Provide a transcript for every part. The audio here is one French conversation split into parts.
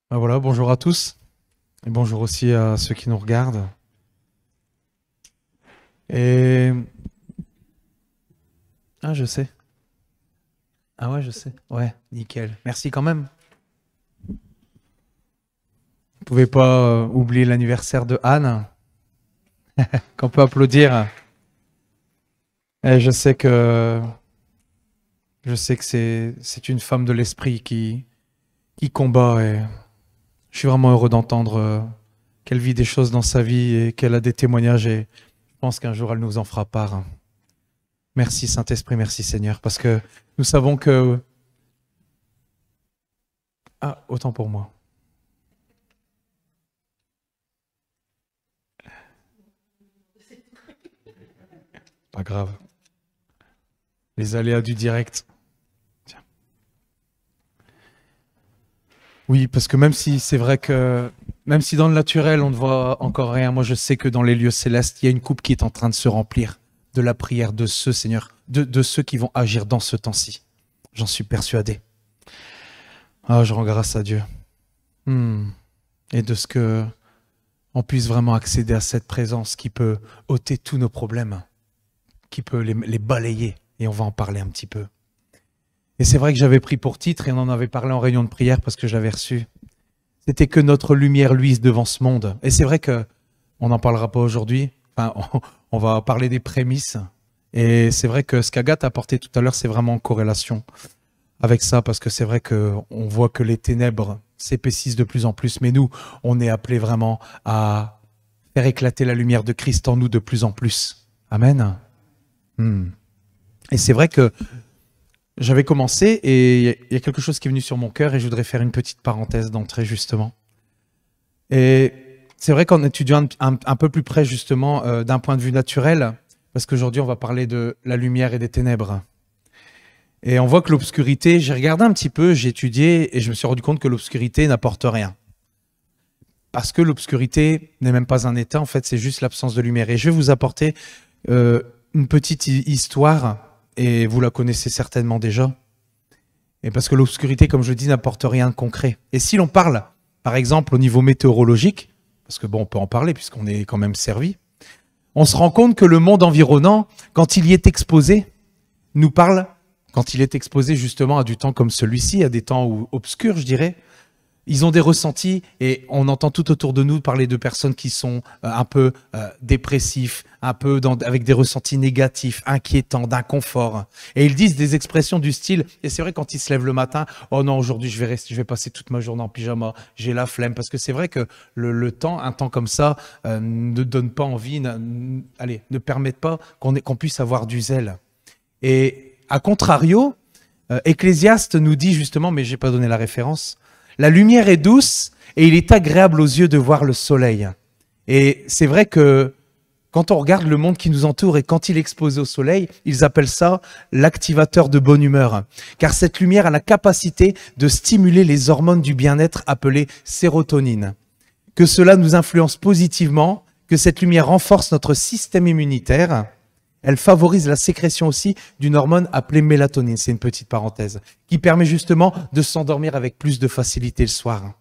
Ben voilà, bonjour à tous et bonjour aussi à ceux qui nous regardent. Et je sais. Ah ouais, je sais. Ouais, nickel. Merci quand même. Vous pouvez pas oublier l'anniversaire de Anne, qu'on peut applaudir. Et je sais que c'est une femme de l'esprit qui combat et je suis vraiment heureux d'entendre qu'elle vit des choses dans sa vie et qu'elle a des témoignages et je pense qu'un jour elle nous en fera part. Merci Saint-Esprit, merci Seigneur, parce que nous savons que... Ah, autant pour moi. Pas grave. Les aléas du direct. Tiens. Oui, parce que même si c'est vrai que... Même si dans le naturel, on ne voit encore rien, moi je sais que dans les lieux célestes, il y a une coupe qui est en train de se remplir de la prière de ceux, Seigneur, de ceux qui vont agir dans ce temps-ci. J'en suis persuadé. Ah, je rends grâce à Dieu. Et de ce que on puisse vraiment accéder à cette présence qui peut ôter tous nos problèmes, qui peut les balayer. Et on va en parler un petit peu. Et c'est vrai que j'avais pris pour titre, et on en avait parlé en réunion de prière parce que j'avais reçu, c'était que notre lumière luise devant ce monde. Et c'est vrai que on n'en parlera pas aujourd'hui. Enfin, on va parler des prémices. Et c'est vrai que ce qu'Agathe a apporté tout à l'heure, c'est vraiment en corrélation avec ça, parce que c'est vrai qu'on voit que les ténèbres s'épaississent de plus en plus, mais nous, on est appelés vraiment à faire éclater la lumière de Christ en nous de plus en plus. Amen. Et c'est vrai que j'avais commencé et il y a quelque chose qui est venu sur mon cœur et je voudrais faire une petite parenthèse d'entrée justement. Et c'est vrai qu'en étudiant un peu plus près justement d'un point de vue naturel, parce qu'aujourd'hui on va parler de la lumière et des ténèbres. Et on voit que l'obscurité, j'ai regardé un petit peu, j'ai étudié et je me suis rendu compte que l'obscurité n'apporte rien. Parce que l'obscurité n'est même pas un état, en fait c'est juste l'absence de lumière. Et je vais vous apporter une petite histoire, et vous la connaissez certainement déjà. Et parce que l'obscurité, comme je dis, n'apporte rien de concret. Et si l'on parle, par exemple, au niveau météorologique, parce que bon, on peut en parler puisqu'on est quand même servi, on se rend compte que le monde environnant, quand il y est exposé, nous parle, quand il est exposé justement à du temps comme celui-ci, à des temps obscurs, je dirais, ils ont des ressentis et on entend tout autour de nous parler de personnes qui sont un peu dépressifs, un peu avec des ressentis négatifs, inquiétants, d'inconfort. Et ils disent des expressions du style, et c'est vrai quand ils se lèvent le matin, oh non, aujourd'hui je vais passer toute ma journée en pyjama, j'ai la flemme. Parce que c'est vrai que le temps, un temps comme ça, ne donne pas envie, ne permet pas qu'on puisse avoir du zèle. Et à contrario, Ecclésiaste nous dit justement, mais j'ai pas donné la référence, la lumière est douce et il est agréable aux yeux de voir le soleil. Et c'est vrai que quand on regarde le monde qui nous entoure et quand il est exposé au soleil, ils appellent ça l'activateur de bonne humeur. Car cette lumière a la capacité de stimuler les hormones du bien-être appelées sérotonine. Que cela nous influence positivement, que cette lumière renforce notre système immunitaire. Elle favorise la sécrétion aussi d'une hormone appelée mélatonine, c'est une petite parenthèse, qui permet justement de s'endormir avec plus de facilité le soir.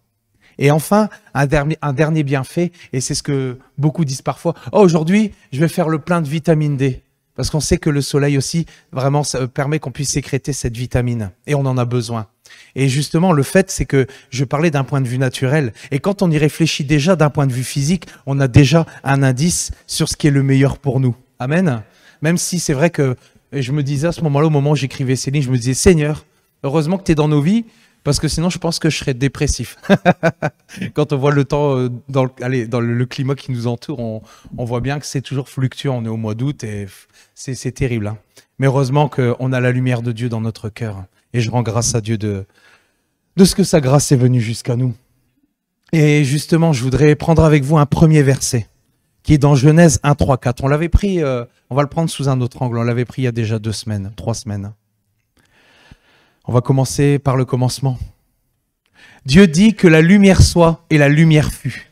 Et enfin, un dernier bienfait, et c'est ce que beaucoup disent parfois, « Oh, aujourd'hui, je vais faire le plein de vitamine D ». Parce qu'on sait que le soleil aussi, vraiment, ça permet qu'on puisse sécréter cette vitamine. Et on en a besoin. Et justement, le fait, c'est que je parlais d'un point de vue naturel. Et quand on y réfléchit déjà d'un point de vue physique, on a déjà un indice sur ce qui est le meilleur pour nous. Amen. Même si c'est vrai que je me disais à ce moment-là, au moment où j'écrivais ces lignes, je me disais, Seigneur, heureusement que tu es dans nos vies, parce que sinon je pense que je serais dépressif. Quand on voit le temps, dans le climat qui nous entoure, on voit bien que c'est toujours fluctuant. On est au mois d'août et c'est terrible. Hein. Mais heureusement qu'on a la lumière de Dieu dans notre cœur. Et je rends grâce à Dieu de ce que sa grâce est venue jusqu'à nous. Et justement, je voudrais prendre avec vous un premier verset qui est dans Genèse 1, 3, 4. On l'avait pris, on va le prendre sous un autre angle, on l'avait pris il y a déjà 2 semaines, 3 semaines. On va commencer par le commencement. Dieu dit que la lumière soit et la lumière fut.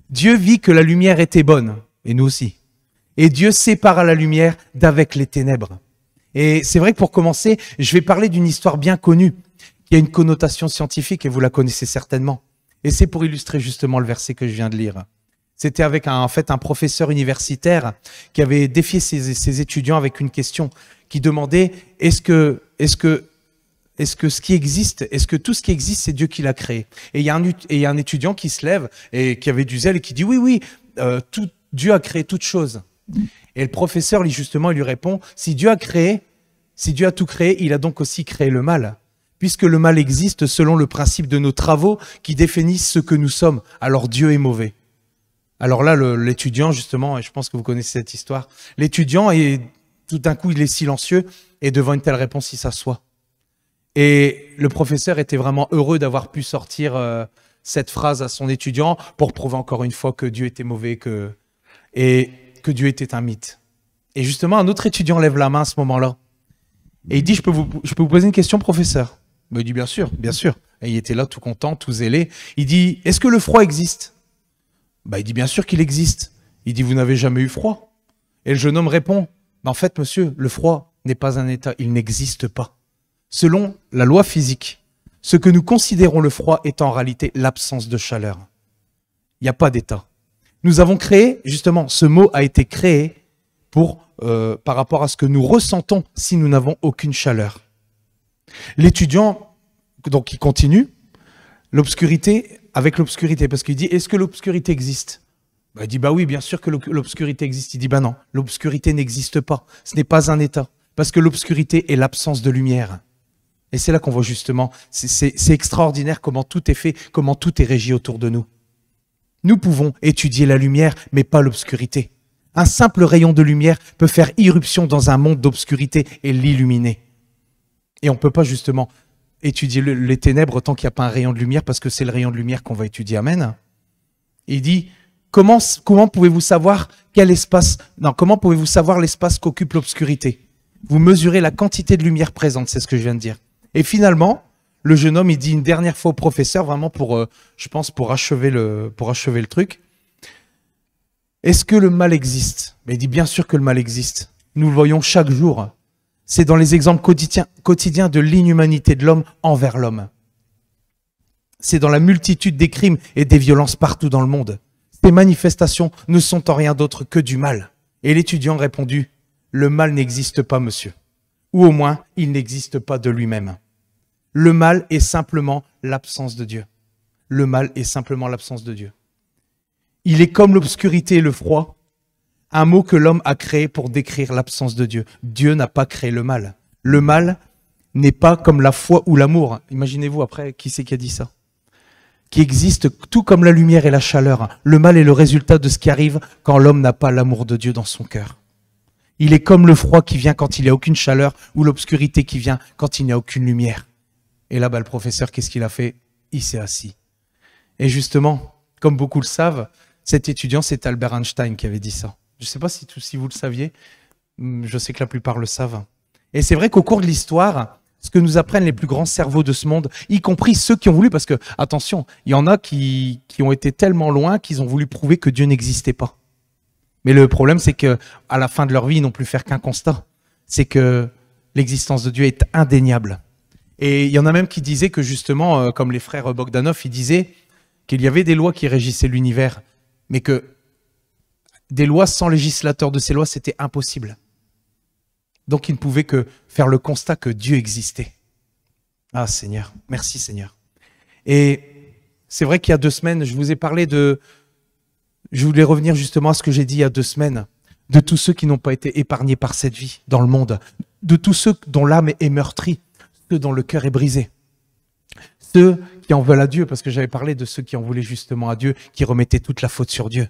Dieu vit que la lumière était bonne, et nous aussi. Et Dieu sépara la lumière d'avec les ténèbres. Et c'est vrai que pour commencer, je vais parler d'une histoire bien connue, qui a une connotation scientifique, et vous la connaissez certainement. Et c'est pour illustrer justement le verset que je viens de lire. C'était avec en fait un professeur universitaire qui avait défié ses étudiants avec une question qui demandait est-ce que ce qui existe, est-ce que tout ce qui existe, c'est Dieu qui l'a créé? Et il y a un étudiant qui se lève et qui avait du zèle et qui dit oui, Dieu a créé toutes choses. Et le professeur, justement, il lui répond si Dieu a tout créé, il a donc aussi créé le mal. Puisque le mal existe selon le principe de nos travaux qui définissent ce que nous sommes, alors Dieu est mauvais. Alors là, l'étudiant, justement, et je pense que vous connaissez cette histoire, l'étudiant, et tout d'un coup, il est silencieux et devant une telle réponse, il s'assoit. Et le professeur était vraiment heureux d'avoir pu sortir cette phrase à son étudiant pour prouver encore une fois que Dieu était mauvais et que Dieu était un mythe. Et justement, un autre étudiant lève la main à ce moment-là. Et il dit, je peux vous poser une question, professeur? Il dit, bien sûr, bien sûr. Et il était là tout content, tout zélé. Il dit, est-ce que le froid existe? Il dit, bien sûr qu'il existe. Il dit, vous n'avez jamais eu froid? Et le jeune homme répond, en fait, monsieur, le froid n'est pas un état, il n'existe pas. Selon la loi physique, ce que nous considérons le froid est en réalité l'absence de chaleur. Il n'y a pas d'état. Nous avons créé, justement, ce mot a été créé par rapport à ce que nous ressentons si nous n'avons aucune chaleur. L'étudiant, donc, il continue, avec l'obscurité, parce qu'il dit, est-ce que l'obscurité existe? Il dit, oui, bien sûr que l'obscurité existe. Il dit, non, l'obscurité n'existe pas. Ce n'est pas un état, parce que l'obscurité est l'absence de lumière. Et c'est là qu'on voit justement, c'est extraordinaire comment tout est fait, comment tout est régi autour de nous. Nous pouvons étudier la lumière, mais pas l'obscurité. Un simple rayon de lumière peut faire irruption dans un monde d'obscurité et l'illuminer. Et on ne peut pas justement étudier les ténèbres tant qu'il n'y a pas un rayon de lumière, parce que c'est le rayon de lumière qu'on va étudier. Amen. Et il dit, comment pouvez-vous savoir comment pouvez-vous savoir l'espace qu'occupe l'obscurité? Vous mesurez la quantité de lumière présente, c'est ce que je viens de dire. Et finalement, le jeune homme, il dit une dernière fois au professeur, vraiment je pense, pour achever le truc. Est-ce que le mal existe? Mais il dit bien sûr que le mal existe. Nous le voyons chaque jour. C'est dans les exemples quotidiens de l'inhumanité de l'homme envers l'homme. C'est dans la multitude des crimes et des violences partout dans le monde. Ces manifestations ne sont en rien d'autre que du mal. Et l'étudiant répondit, le mal n'existe pas, monsieur. Ou au moins, il n'existe pas de lui-même. Le mal est simplement l'absence de Dieu. Le mal est simplement l'absence de Dieu. Il est comme l'obscurité et le froid, un mot que l'homme a créé pour décrire l'absence de Dieu. Dieu n'a pas créé le mal. Le mal n'est pas comme la foi ou l'amour. Imaginez-vous après, qui c'est qui a dit ça? Qui existe tout comme la lumière et la chaleur. Le mal est le résultat de ce qui arrive quand l'homme n'a pas l'amour de Dieu dans son cœur. Il est comme le froid qui vient quand il n'y a aucune chaleur ou l'obscurité qui vient quand il n'y a aucune lumière. Et là, le professeur, qu'est-ce qu'il a fait? Il s'est assis. Et justement, comme beaucoup le savent, cet étudiant, c'est Albert Einstein qui avait dit ça. Je ne sais pas si vous le saviez, je sais que la plupart le savent. Et c'est vrai qu'au cours de l'histoire, ce que nous apprennent les plus grands cerveaux de ce monde, y compris ceux qui ont voulu, parce que, attention, il y en a qui ont été tellement loin qu'ils ont voulu prouver que Dieu n'existait pas. Mais le problème, c'est qu'à la fin de leur vie, ils n'ont plus faire qu'un constat. C'est que l'existence de Dieu est indéniable. Et il y en a même qui disaient que justement, comme les frères Bogdanov, ils disaient qu'il y avait des lois qui régissaient l'univers, mais que des lois sans législateur de ces lois, c'était impossible. Donc ils ne pouvaient que faire le constat que Dieu existait. Ah Seigneur, merci Seigneur. Et c'est vrai qu'il y a 2 semaines, je vous ai parlé je voulais revenir justement à ce que j'ai dit il y a 2 semaines, de tous ceux qui n'ont pas été épargnés par cette vie dans le monde, de tous ceux dont l'âme est meurtrie, ceux dont le cœur est brisé, ceux qui en veulent à Dieu, parce que j'avais parlé de ceux qui en voulaient justement à Dieu, qui remettaient toute la faute sur Dieu.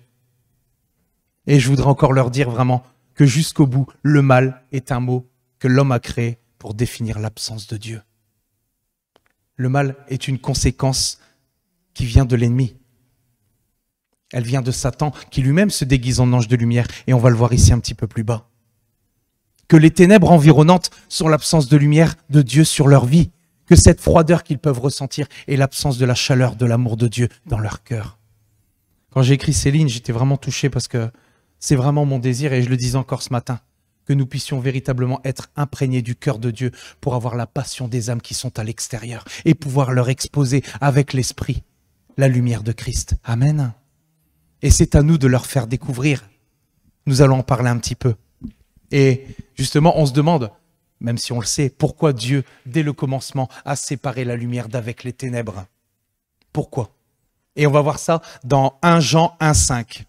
Et je voudrais encore leur dire vraiment que jusqu'au bout, le mal est un mot que l'homme a créé pour définir l'absence de Dieu. Le mal est une conséquence qui vient de l'ennemi. Elle vient de Satan, qui lui-même se déguise en ange de lumière, et on va le voir ici un petit peu plus bas. Que les ténèbres environnantes sont l'absence de lumière de Dieu sur leur vie, que cette froideur qu'ils peuvent ressentir est l'absence de la chaleur, de l'amour de Dieu dans leur cœur. Quand j'ai écrit ces lignes, j'étais vraiment touché parce que c'est vraiment mon désir, et je le disais encore ce matin, que nous puissions véritablement être imprégnés du cœur de Dieu pour avoir la passion des âmes qui sont à l'extérieur et pouvoir leur exposer avec l'esprit la lumière de Christ. Amen. Et c'est à nous de leur faire découvrir. Nous allons en parler un petit peu. Et justement, on se demande, même si on le sait, pourquoi Dieu, dès le commencement, a séparé la lumière d'avec les ténèbres. Pourquoi? Et on va voir ça dans 1 Jean 1,5.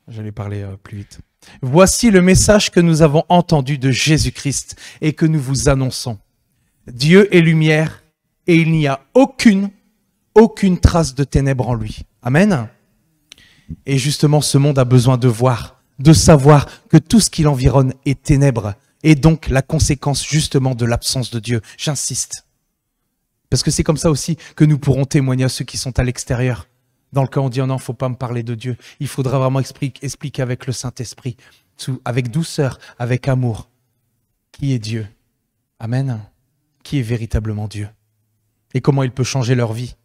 J'allais parler plus vite. Voici le message que nous avons entendu de Jésus-Christ et que nous vous annonçons. Dieu est lumière et il n'y a aucune trace de ténèbres en lui. Amen. Et justement, ce monde a besoin de voir, de savoir que tout ce qui l'environne est ténèbres et donc la conséquence justement de l'absence de Dieu. J'insiste. Parce que c'est comme ça aussi que nous pourrons témoigner à ceux qui sont à l'extérieur. Dans le cas où on dit, oh non, il ne faut pas me parler de Dieu. Il faudra vraiment expliquer avec le Saint-Esprit, avec douceur, avec amour, qui est Dieu. Amen. Qui est véritablement Dieu. Et comment il peut changer leur vie.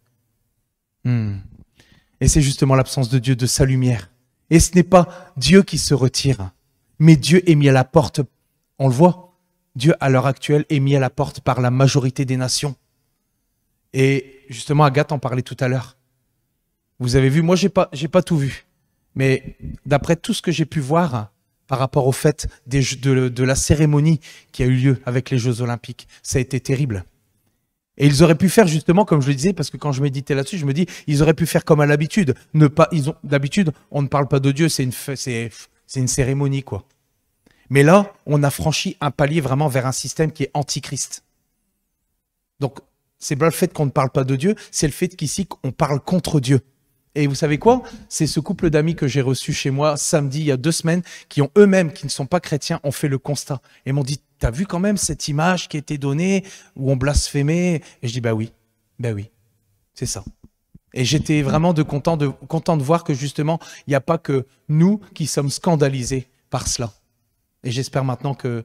Et c'est justement l'absence de Dieu, de sa lumière. Et ce n'est pas Dieu qui se retire, mais Dieu est mis à la porte. On le voit, Dieu à l'heure actuelle est mis à la porte par la majorité des nations. Et justement, Agathe en parlait tout à l'heure. Vous avez vu, moi j'ai pas tout vu, mais d'après tout ce que j'ai pu voir par rapport au fait de la cérémonie qui a eu lieu avec les Jeux Olympiques, ça a été terrible. Et ils auraient pu faire justement, comme je le disais, parce que quand je méditais là-dessus, je me dis, ils auraient pu faire comme à l'habitude. D'habitude, on ne parle pas de Dieu, c'est une cérémonie, quoi. Mais là, on a franchi un palier vraiment vers un système qui est antichrist. Donc, c'est pas le fait qu'on ne parle pas de Dieu, c'est le fait qu'ici, on parle contre Dieu. Et vous savez quoi? C'est ce couple d'amis que j'ai reçu chez moi samedi, il y a 2 semaines, qui ont eux-mêmes, qui ne sont pas chrétiens, ont fait le constat. Et m'ont dit, t'as vu quand même cette image qui a été donnée, où on blasphémait? Et je dis, bah oui, c'est ça. Et j'étais vraiment content de voir que justement, il n'y a pas que nous qui sommes scandalisés par cela. Et j'espère maintenant que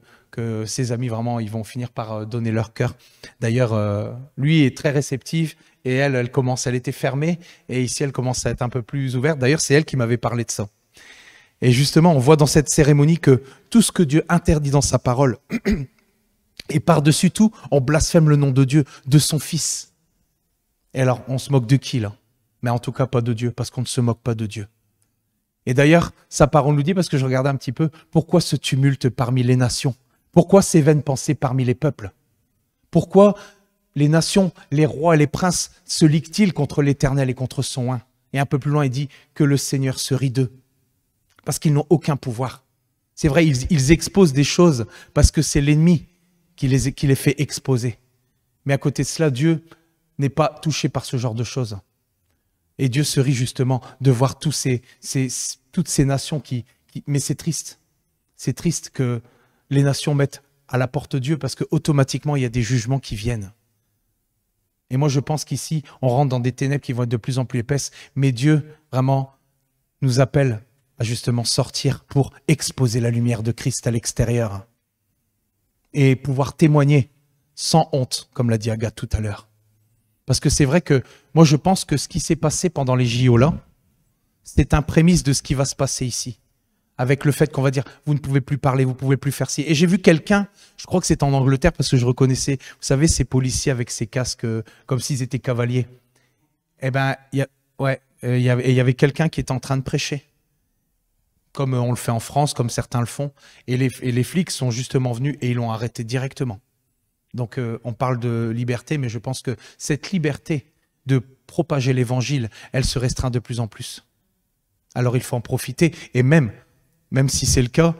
ces amis, vraiment, ils vont finir par donner leur cœur. D'ailleurs, lui est très réceptif et elle était fermée. Et ici, elle commence à être un peu plus ouverte. D'ailleurs, c'est elle qui m'avait parlé de ça. Et justement, on voit dans cette cérémonie que tout ce que Dieu interdit dans sa parole, et par-dessus tout, on blasphème le nom de Dieu, de son Fils. Et alors, on se moque de qui, là? Mais en tout cas, pas de Dieu, parce qu'on ne se moque pas de Dieu. Et d'ailleurs, sa parole nous dit, parce que je regardais un petit peu, pourquoi ce tumulte parmi les nations? Pourquoi ces vaines pensées parmi les peuples? Pourquoi les nations, les rois et les princes se liguent-ils contre l'Éternel et contre son oint? Et un peu plus loin, il dit que le Seigneur se rit d'eux. Parce qu'ils n'ont aucun pouvoir. C'est vrai, ils exposent des choses parce que c'est l'ennemi qui les fait exposer. Mais à côté de cela, Dieu n'est pas touché par ce genre de choses. Et Dieu se rit justement de voir toutes ces nations mais c'est triste. C'est triste que les nations mettent à la porte Dieu parce qu'automatiquement, il y a des jugements qui viennent. Et moi, je pense qu'ici, on rentre dans des ténèbres qui vont être de plus en plus épaisses. Mais Dieu, vraiment, nous appelle à justement sortir pour exposer la lumière de Christ à l'extérieur. Et pouvoir témoigner sans honte, comme l'a dit Agathe tout à l'heure. Parce que c'est vrai que moi, je pense que ce qui s'est passé pendant les JO là, c'est un prémisse de ce qui va se passer ici. Avec le fait qu'on va dire, vous ne pouvez plus parler, vous ne pouvez plus faire ci. Et j'ai vu quelqu'un, je crois que c'est en Angleterre, parce que je reconnaissais, vous savez, ces policiers avec ces casques, comme s'ils étaient cavaliers. Eh bien, il y avait quelqu'un qui était en train de prêcher. Comme on le fait en France, comme certains le font. Et les flics sont justement venus et ils l'ont arrêté directement. Donc on parle de liberté, mais je pense que cette liberté de propager l'évangile, elle se restreint de plus en plus. Alors il faut en profiter. Et même si c'est le cas,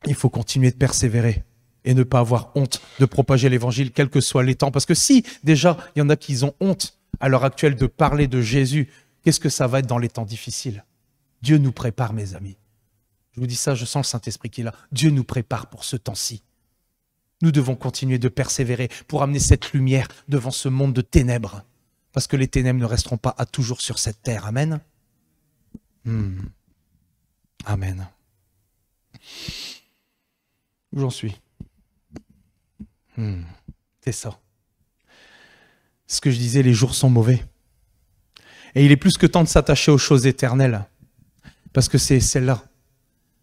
il faut continuer de persévérer et ne pas avoir honte de propager l'évangile, quels que soient les temps. Parce que si déjà il y en a qui ont honte à l'heure actuelle de parler de Jésus, qu'est-ce que ça va être dans les temps difficiles? Dieu nous prépare, mes amis. Je vous dis ça, je sens le Saint-Esprit qui est là. Dieu nous prépare pour ce temps-ci. Nous devons continuer de persévérer pour amener cette lumière devant ce monde de ténèbres. Parce que les ténèbres ne resteront pas à toujours sur cette terre. Amen. Amen. Où j'en suis? C'est ça. Ce que je disais, les jours sont mauvais. Et il est plus que temps de s'attacher aux choses éternelles. Parce que c'est celles-là.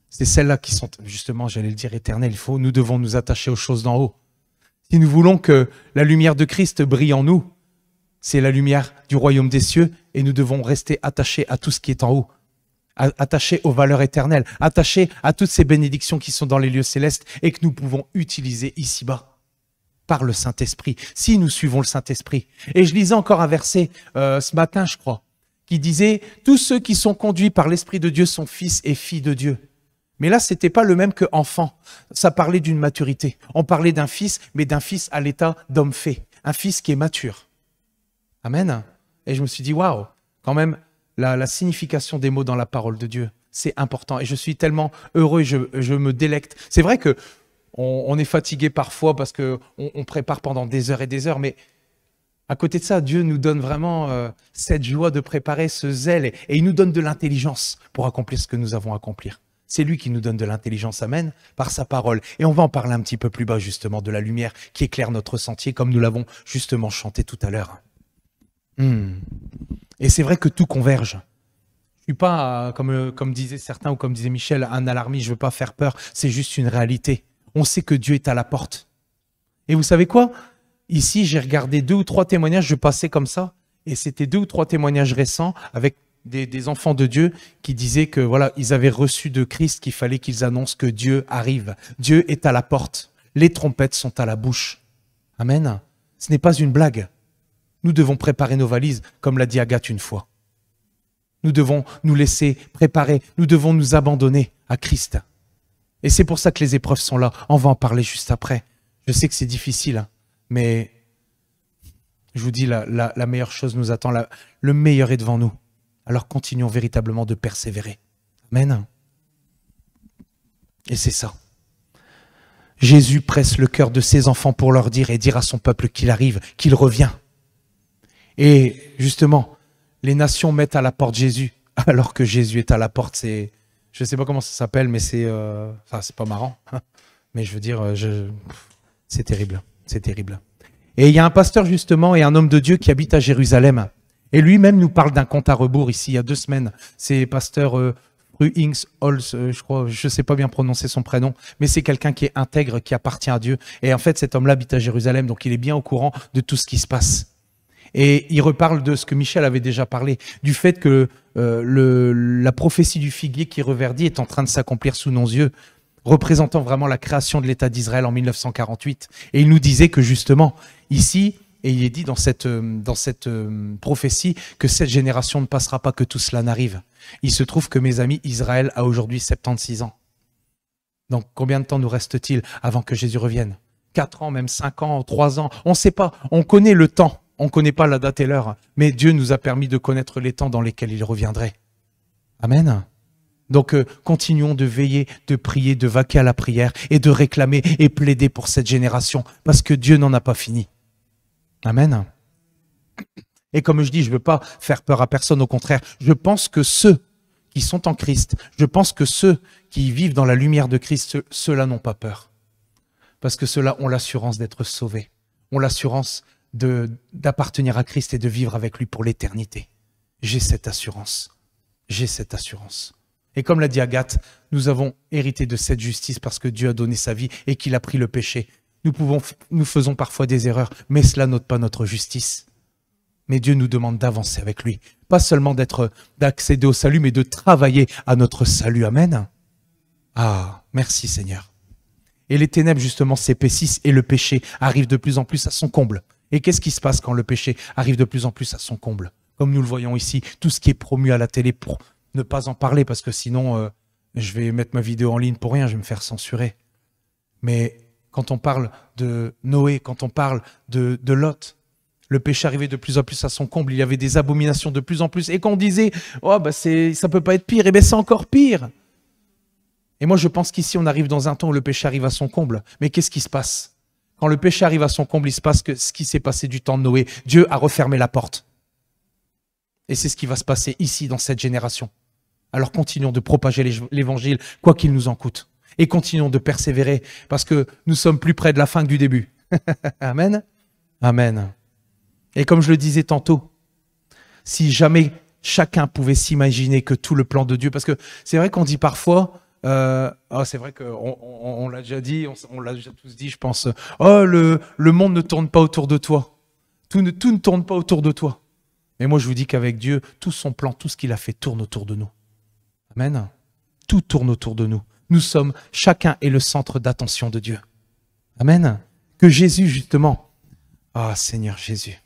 C'est celles-là qui sont, justement, j'allais le dire, éternelles. Nous devons nous attacher aux choses d'en haut. Si nous voulons que la lumière de Christ brille en nous, c'est la lumière du royaume des cieux et nous devons rester attachés à tout ce qui est en haut, attachés aux valeurs éternelles, attachés à toutes ces bénédictions qui sont dans les lieux célestes et que nous pouvons utiliser ici-bas par le Saint-Esprit, si nous suivons le Saint-Esprit. Et je lisais encore un verset ce matin, je crois, qui disait « Tous ceux qui sont conduits par l'Esprit de Dieu sont fils et filles de Dieu ». Mais là, c'était pas le même que enfant. Ça parlait d'une maturité. On parlait d'un fils, mais d'un fils à l'état d'homme fait. Un fils qui est mature. Amen. Et je me suis dit, waouh, quand même, la signification des mots dans la parole de Dieu, c'est important. Et je suis tellement heureux, je me délecte. C'est vrai que on est fatigué parfois parce qu'on prépare pendant des heures et des heures, mais à côté de ça, Dieu nous donne vraiment cette joie de préparer, ce zèle, et il nous donne de l'intelligence pour accomplir ce que nous avons à accomplir. C'est lui qui nous donne de l'intelligence, amen, par sa parole. Et on va en parler un petit peu plus bas, justement, de la lumière qui éclaire notre sentier, comme nous l'avons justement chanté tout à l'heure. Et c'est vrai que tout converge. Je ne suis pas, comme disaient certains ou comme disait Michel, un alarmiste, je ne veux pas faire peur, c'est juste une réalité. On sait que Dieu est à la porte. Et vous savez quoi? Ici, j'ai regardé 2 ou 3 témoignages, je passais comme ça, et c'était 2 ou 3 témoignages récents avec des enfants de Dieu qui disaient que voilà, ils avaient reçu de Christ qu'il fallait qu'ils annoncent que Dieu arrive. Dieu est à la porte. Les trompettes sont à la bouche. Amen. Ce n'est pas une blague. Nous devons préparer nos valises, comme l'a dit Agathe une fois. Nous devons nous laisser préparer. Nous devons nous abandonner à Christ. Et c'est pour ça que les épreuves sont là. On va en parler juste après. Je sais que c'est difficile, mais je vous dis, la meilleure chose nous attend. Le meilleur est devant nous. Alors continuons véritablement de persévérer. Amen. Et c'est ça. Jésus presse le cœur de ses enfants pour leur dire et dire à son peuple qu'il arrive, qu'il revient. Et justement, les nations mettent à la porte Jésus, alors que Jésus est à la porte. Je ne sais pas comment ça s'appelle, mais c'est pas marrant. Mais je veux dire, c'est terrible. C'est terrible. Et il y a un pasteur justement et un homme de Dieu qui habite à Jérusalem. Et lui-même nous parle d'un compte à rebours ici, il y a 2 semaines. C'est pasteur Ruings Holz, je crois, je ne sais pas bien prononcer son prénom, mais c'est quelqu'un qui est intègre, qui appartient à Dieu. Et en fait, cet homme-là habite à Jérusalem, donc il est bien au courant de tout ce qui se passe. Et il reparle de ce que Michel avait déjà parlé, du fait que la prophétie du figuier qui reverdit est en train de s'accomplir sous nos yeux, représentant vraiment la création de l'État d'Israël en 1948. Et il nous disait que justement, ici, et il est dit dans cette prophétie que cette génération ne passera pas, que tout cela n'arrive. Il se trouve que, mes amis, Israël a aujourd'hui 76 ans. Donc combien de temps nous reste-t-il avant que Jésus revienne? 4 ans, même 5 ans, 3 ans, on ne sait pas. On connaît le temps, on ne connaît pas la date et l'heure, mais Dieu nous a permis de connaître les temps dans lesquels il reviendrait. Amen. Donc continuons de veiller, de prier, de vaquer à la prière et de réclamer et plaider pour cette génération, parce que Dieu n'en a pas fini. Amen. Et comme je dis, je ne veux pas faire peur à personne, au contraire. Je pense que ceux qui sont en Christ, je pense que ceux qui vivent dans la lumière de Christ, ceux-là n'ont pas peur. Parce que ceux-là ont l'assurance d'être sauvés, ont l'assurance d'appartenir à Christ et de vivre avec lui pour l'éternité. J'ai cette assurance. J'ai cette assurance. Et comme l'a dit Agathe, nous avons hérité de cette justice parce que Dieu a donné sa vie et qu'il a pris le péché. Nous faisons parfois des erreurs, mais cela n'ôte pas notre justice. Mais Dieu nous demande d'avancer avec lui. Pas seulement d'accéder au salut, mais de travailler à notre salut. Amen. Ah, merci Seigneur. Et les ténèbres, justement, s'épaississent et le péché arrive de plus en plus à son comble. Et qu'est-ce qui se passe quand le péché arrive de plus en plus à son comble? Comme nous le voyons ici, tout ce qui est promu à la télé pour ne pas en parler, parce que sinon, je vais mettre ma vidéo en ligne pour rien, je vais me faire censurer. Mais quand on parle de Noé, quand on parle de Lot, le péché arrivait de plus en plus à son comble, il y avait des abominations de plus en plus. Et quand on disait, oh, bah ça ne peut pas être pire, et bien c'est encore pire. Et moi je pense qu'ici on arrive dans un temps où le péché arrive à son comble. Mais qu'est-ce qui se passe? Quand le péché arrive à son comble, il se passe ce qui s'est passé du temps de Noé. Dieu a refermé la porte. Et c'est ce qui va se passer ici dans cette génération. Alors continuons de propager l'évangile, quoi qu'il nous en coûte. Et continuons de persévérer, parce que nous sommes plus près de la fin que du début. Amen. Amen. Et comme je le disais tantôt, si jamais chacun pouvait s'imaginer que tout le plan de Dieu, parce que c'est vrai qu'on dit parfois, C'est vrai qu'on l'a déjà dit, on l'a déjà tous dit, je pense. Oh, le monde ne tourne pas autour de toi. Tout ne tourne pas autour de toi. Mais moi, je vous dis qu'avec Dieu, tout son plan, tout ce qu'il a fait tourne autour de nous. Amen. Tout tourne autour de nous. Nous sommes, chacun est le centre d'attention de Dieu. Amen. Que Jésus, justement, Seigneur Jésus,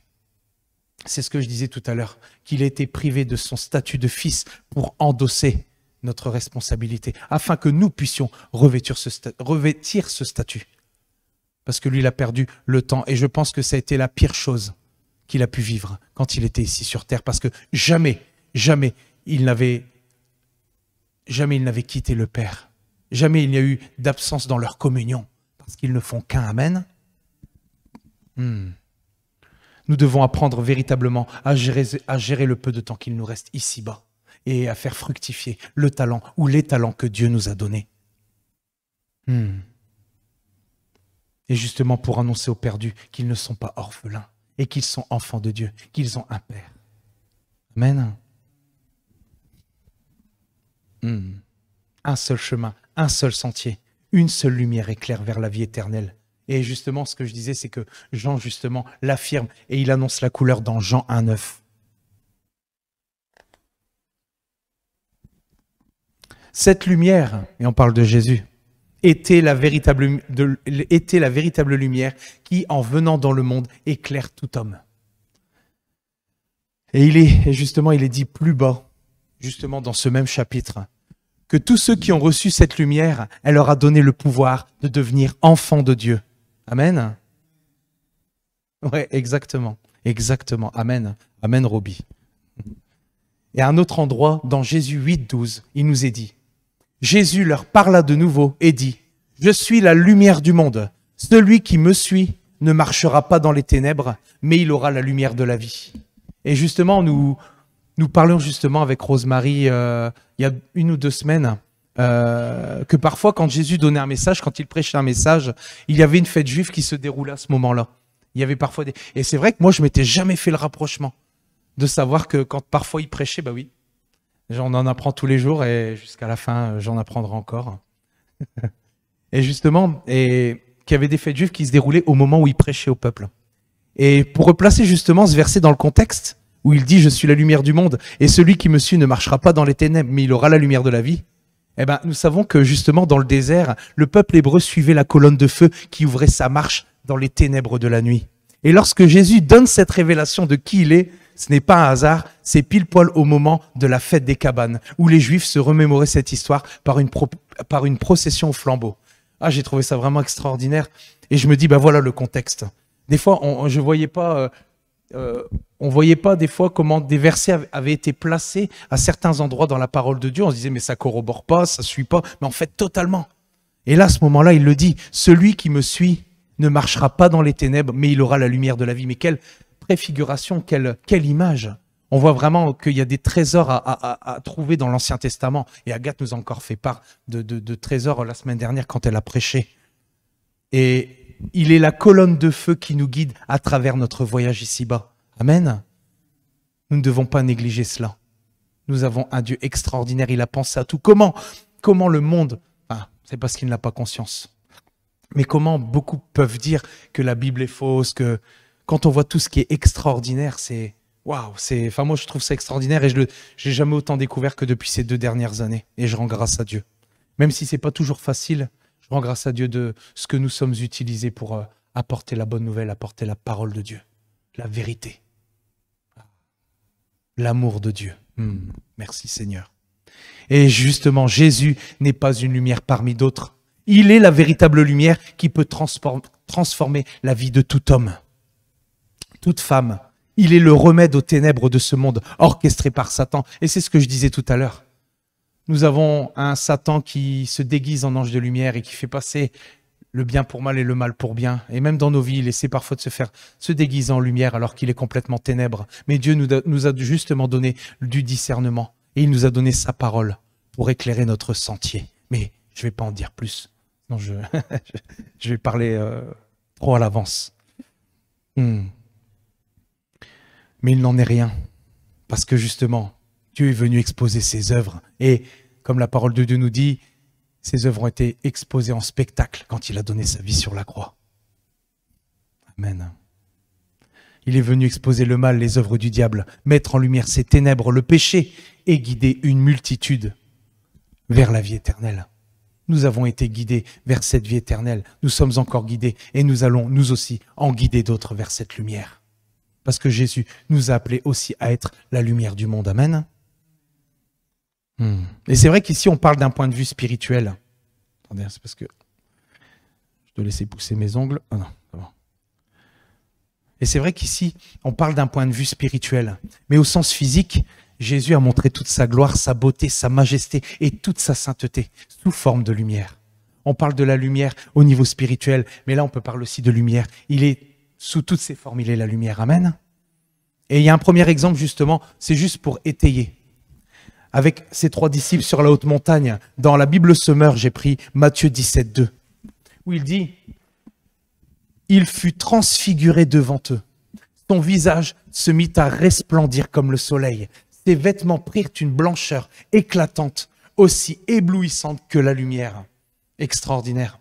c'est ce que je disais tout à l'heure, qu'il a été privé de son statut de fils pour endosser notre responsabilité, afin que nous puissions revêtir ce statut. Parce que lui, il a perdu le temps. Et je pense que ça a été la pire chose qu'il a pu vivre quand il était ici sur terre. Parce que jamais il n'avait quitté le Père. Jamais il n'y a eu d'absence dans leur communion. Parce qu'ils ne font qu'un. Amen. Nous devons apprendre véritablement à gérer le peu de temps qu'il nous reste ici-bas et à faire fructifier le talent ou les talents que Dieu nous a donnés. Et justement pour annoncer aux perdus qu'ils ne sont pas orphelins et qu'ils sont enfants de Dieu, qu'ils ont un Père. Amen. Un seul chemin, un seul sentier, une seule lumière éclaire vers la vie éternelle. Et justement, ce que je disais, c'est que Jean, justement, l'affirme et il annonce la couleur dans Jean 1,9. Cette lumière, et on parle de Jésus, était la véritable lumière qui, en venant dans le monde, éclaire tout homme. Et il est dit plus bas, justement dans ce même chapitre, que tous ceux qui ont reçu cette lumière, elle leur a donné le pouvoir de devenir enfants de Dieu. Amen. Ouais, exactement. Exactement. Amen. Amen, Roby. Et à un autre endroit, dans Jésus 8,12, il nous est dit, Jésus leur parla de nouveau et dit, je suis la lumière du monde. Celui qui me suit ne marchera pas dans les ténèbres, mais il aura la lumière de la vie. Et justement, nous parlions justement avec Rosemary il y a 1 ou 2 semaines, que parfois quand Jésus donnait un message, quand il prêchait un message, il y avait une fête juive qui se déroulait à ce moment-là. Il y avait parfois des... Et c'est vrai que moi, je m'étais jamais fait le rapprochement de savoir que quand parfois il prêchait, bah oui, j'en en apprends tous les jours et jusqu'à la fin, j'en apprendrai encore. Et justement, qu'il y avait des fêtes juives qui se déroulaient au moment où il prêchait au peuple. Et pour replacer justement ce verset dans le contexte, où il dit « Je suis la lumière du monde, et celui qui me suit ne marchera pas dans les ténèbres, mais il aura la lumière de la vie », eh ben, nous savons que justement dans le désert, le peuple hébreu suivait la colonne de feu qui ouvrait sa marche dans les ténèbres de la nuit. Et lorsque Jésus donne cette révélation de qui il est, ce n'est pas un hasard, c'est pile poil au moment de la fête des cabanes, où les Juifs se remémoraient cette histoire par une procession au flambeau. Ah, j'ai trouvé ça vraiment extraordinaire. Et je me dis, voilà le contexte. Des fois, on voyait pas des fois comment des versets avaient été placés à certains endroits dans la parole de Dieu. On se disait, mais ça corrobore pas, ça suit pas. Mais en fait, totalement. Et là, à ce moment-là, il le dit, celui qui me suit ne marchera pas dans les ténèbres, mais il aura la lumière de la vie. Mais quelle préfiguration, quelle image. On voit vraiment qu'il y a des trésors à trouver dans l'Ancien Testament. Et Agathe nous a encore fait part de trésors la semaine dernière quand elle a prêché. Et il est la colonne de feu qui nous guide à travers notre voyage ici-bas. Amen. Nous ne devons pas négliger cela. Nous avons un Dieu extraordinaire. Il a pensé à tout. Comment le monde... c'est parce qu'il n'a pas conscience. Mais comment beaucoup peuvent dire que la Bible est fausse, que quand on voit tout ce qui est extraordinaire, c'est... Waouh, moi je trouve ça extraordinaire et je n'ai jamais autant découvert que depuis ces 2 dernières années. Et je rends grâce à Dieu. Même si c'est pas toujours facile, je rends grâce à Dieu de ce que nous sommes utilisés pour apporter la bonne nouvelle, apporter la parole de Dieu, la vérité, l'amour de Dieu. Merci Seigneur. Et justement, Jésus n'est pas une lumière parmi d'autres. Il est la véritable lumière qui peut transformer la vie de tout homme, toute femme. Il est le remède aux ténèbres de ce monde, orchestré par Satan. Et c'est ce que je disais tout à l'heure. Nous avons un Satan qui se déguise en ange de lumière et qui fait passer le bien pour mal et le mal pour bien. Et même dans nos vies, il essaie parfois de se déguiser en lumière alors qu'il est complètement ténèbres. Mais Dieu nous a justement donné du discernement. Et il nous a donné sa parole pour éclairer notre sentier. Mais je ne vais pas en dire plus. Non, je vais parler trop à l'avance. Mais il n'en est rien. Parce que justement, Dieu est venu exposer ses œuvres. Et comme la parole de Dieu nous dit, Ses œuvres ont été exposées en spectacle quand il a donné sa vie sur la croix. Amen. Il est venu exposer le mal, les œuvres du diable, mettre en lumière ses ténèbres, le péché, et guider une multitude vers la vie éternelle. Nous avons été guidés vers cette vie éternelle. Nous sommes encore guidés et nous allons, nous aussi, en guider d'autres vers cette lumière. Parce que Jésus nous a appelés aussi à être la lumière du monde. Amen. Et c'est vrai qu'ici, on parle d'un point de vue spirituel. Attendez, c'est parce que je dois laisser pousser mes ongles. Ah non, c'est bon. Et c'est vrai qu'ici, on parle d'un point de vue spirituel. Mais au sens physique, Jésus a montré toute sa gloire, sa beauté, sa majesté et toute sa sainteté sous forme de lumière. On parle de la lumière au niveau spirituel, mais là, on peut parler aussi de lumière. Il est sous toutes ses formes, il est la lumière. Amen. Et il y a un premier exemple, justement, c'est juste pour étayer. Avec ses 3 disciples sur la haute montagne, dans la Bible Semeur, j'ai pris Matthieu 17, 2, où il dit « Il fut transfiguré devant eux. Son visage se mit à resplendir comme le soleil. Ses vêtements prirent une blancheur éclatante, aussi éblouissante que la lumière. » Extraordinaire.